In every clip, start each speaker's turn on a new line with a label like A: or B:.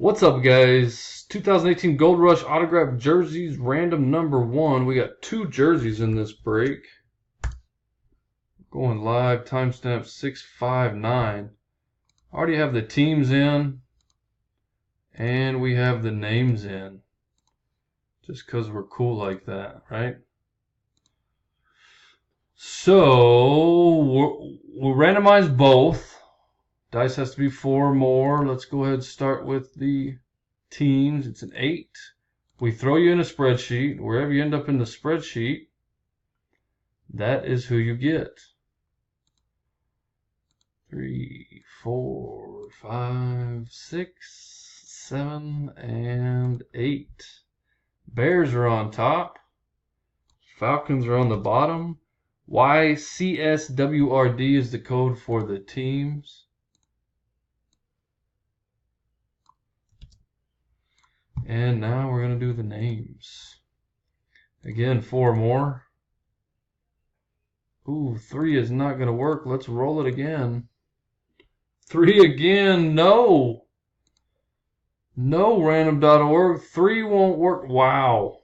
A: What's up, guys? 2018 Gold Rush autographed jerseys, random number 1. We got 2 jerseys in this break. Going live, timestamp 659. Already have the teams in, and we have the names in. Just because we're cool like that, right? So, we'll randomize both. Dice has to be 4 or more. Let's go ahead and start with the teams. It's an 8. We throw you in a spreadsheet. Wherever you end up in the spreadsheet, that is who you get. 3, 4, 5, 6, 7, and 8. Bears are on top. Falcons are on the bottom. YCSWRD is the code for the teams. And now we're going to do the names. Again, 4 more. Ooh, 3 is not going to work. Let's roll it again. 3 again. No. No, random.org. 3 won't work. Wow.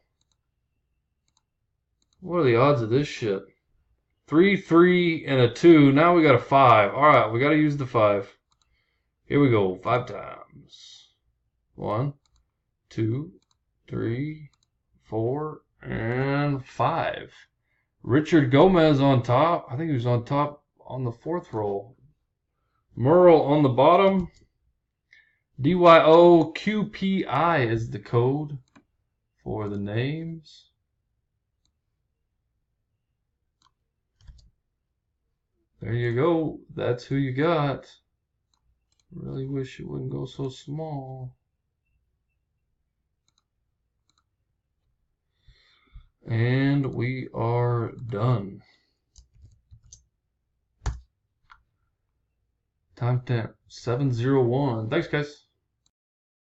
A: What are the odds of this shit? 3, 3, and a 2. Now we got a 5. All right, we got to use the 5. Here we go. 5 times. 1, 2, 3, 4, and 5. Richard Gomez on top. I think he was on top on the 4th roll. Merle on the bottom. DYOQPI is the code for the names. There you go. That's who you got. Really wish it wouldn't go so small. And we are done. Timestamp 701. Thanks, guys.